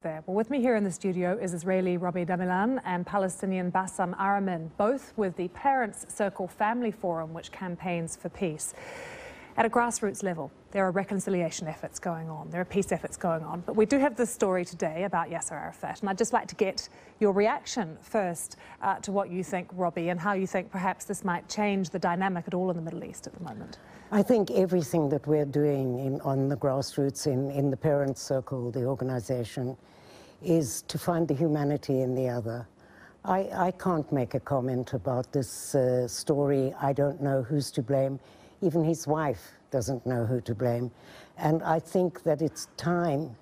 There. Well, with me here in the studio is Israeli Robi Damelin and Palestinian bassam Aramin, both with the Parents Circle Family Forum, which campaigns for peace. At a grassroots level, there are reconciliation efforts going on, there are peace efforts going on, but we do have this story today about Yasser Arafat, and I'd just like to get your reaction first to what you think, Robi, and how you think perhaps this might change the dynamic at all in the Middle East at the moment. I think everything that we're doing on the grassroots in the Parents Circle, the organization, is to find the humanity in the other. I can't make a comment about this story. I don't know who's to blame. Even his wife doesn't know who to blame. And I think that it's time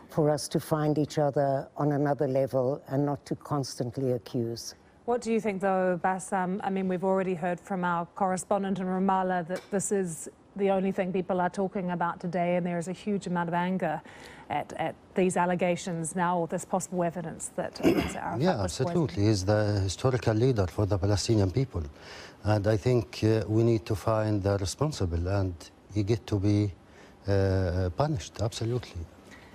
for us to find each other on another level and not to constantly accuse. What do you think, though, Bassam? I mean, we've already heard from our correspondent in Ramallah that this is the only thing people are talking about today, and there is a huge amount of anger at these allegations now, or this possible evidence that Yasser Arafat Yeah, was absolutely. poisoned. He's the historical leader for the Palestinian people. And I think we need to find the responsible, and he get to be punished, absolutely.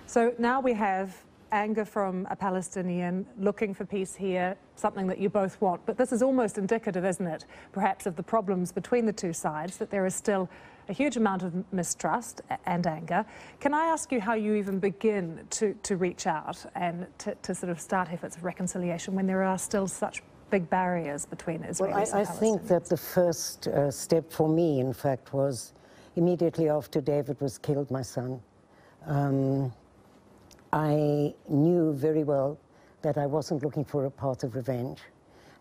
So now we have anger from a Palestinian looking for peace here, something that you both want. But this is almost indicative, isn't it, perhaps of the problems between the two sides, that there is still a huge amount of mistrust and anger. Can I ask you how you even begin to reach out and to sort of start efforts of reconciliation when there are still such big barriers between Israelis and Palestinians? I think that the first step for me, in fact, was immediately after David was killed, my son. I knew very well that I wasn't looking for a path of revenge,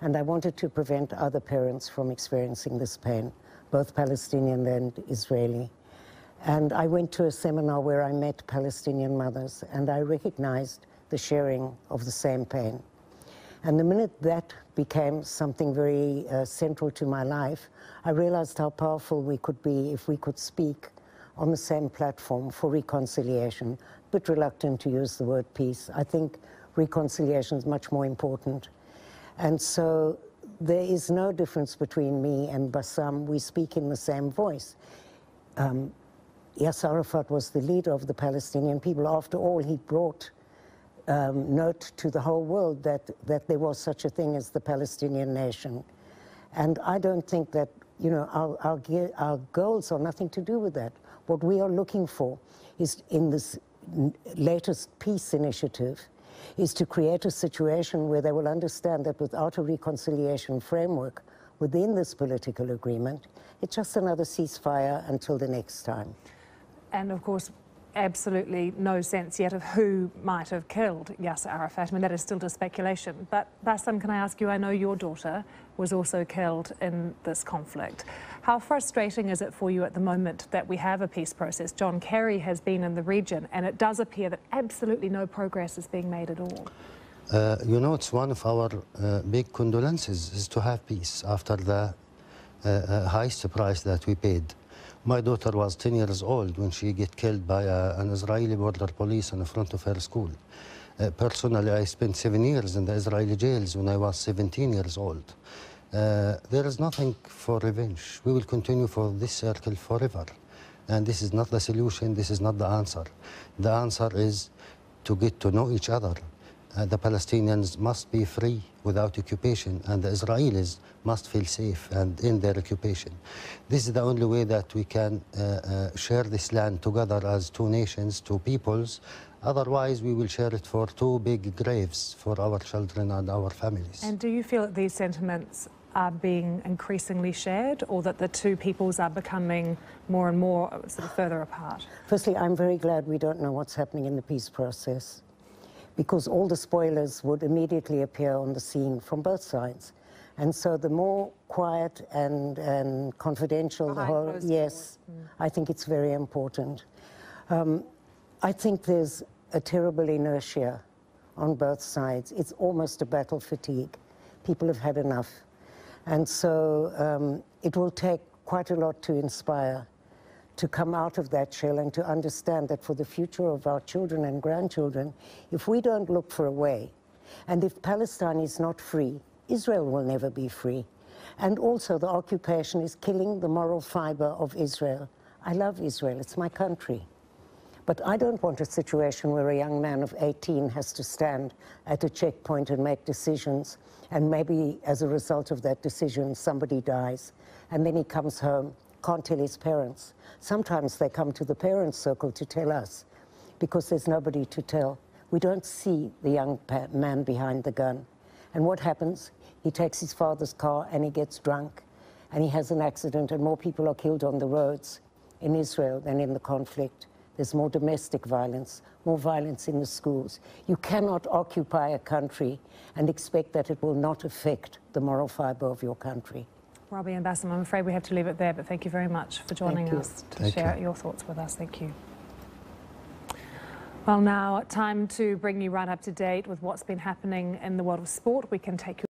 and I wanted to prevent other parents from experiencing this pain, both Palestinian and Israeli. And I went to a seminar where I met Palestinian mothers, and I recognized the sharing of the same pain. And the minute that became something very central to my life, I realized how powerful we could be if we could speak on the same platform for reconciliation, but reluctant to use the word peace. I think reconciliation is much more important. And so there is no difference between me and Bassam. We speak in the same voice. Yasser Arafat was the leader of the Palestinian people. After all, he brought note to the whole world that there was such a thing as the Palestinian nation. And I don't think that, you know, our goals are nothing to do with that. What we are looking for is, in this latest peace initiative, is to create a situation where they will understand that without a reconciliation framework within this political agreement, it's just another ceasefire until the next time. And of course, absolutely no sense yet of who might have killed Yasser Arafat. I mean, that is still just speculation. But Bassam, can I ask you, I know your daughter was also killed in this conflict. How frustrating is it for you at the moment that we have a peace process? John Kerry has been in the region, and it does appear that absolutely no progress is being made at all. You know, it's one of our big condolences is to have peace after the highest price that we paid. My daughter was 10 years old when she got killed by an Israeli border police in front of her school. Personally, I spent 7 years in the Israeli jails when I was 17 years old. There is nothing for revenge. We will continue for this circle forever. And this is not the solution, this is not the answer. The answer is to get to know each other. The Palestinians must be free without occupation, and the Israelis must feel safe and in their occupation. This is the only way that we can share this land together as two nations, two peoples. Otherwise, we will share it for two big graves for our children and our families. And do you feel that these sentiments are being increasingly shared, or that the two peoples are becoming more and more sort of further apart? Firstly, I'm very glad we don't know what's happening in the peace process, because all the spoilers would immediately appear on the scene from both sides. And so the more quiet and confidential the whole, yes, I think it's very important. I think there's a terrible inertia on both sides. It's almost a battle fatigue. People have had enough. And so it will take quite a lot to inspire, to come out of that shell and to understand that for the future of our children and grandchildren, if we don't look for a way, and if Palestine is not free, Israel will never be free. And also the occupation is killing the moral fiber of Israel. I love Israel, it's my country. But I don't want a situation where a young man of 18 has to stand at a checkpoint and make decisions, and maybe as a result of that decision, somebody dies, and then he comes home, can't tell his parents. Sometimes they come to the parents' circle to tell us, because there's nobody to tell. We don't see the young man behind the gun. And what happens? He takes his father's car and he gets drunk, and he has an accident, and more people are killed on the roads in Israel than in the conflict. There's more domestic violence, more violence in the schools. You cannot occupy a country and expect that it will not affect the moral fiber of your country. Robi and Bassam, I'm afraid we have to leave it there, but thank you very much for joining us to share your thoughts with us. Thank you. Well, now time to bring you right up to date with what's been happening in the world of sport. We can take you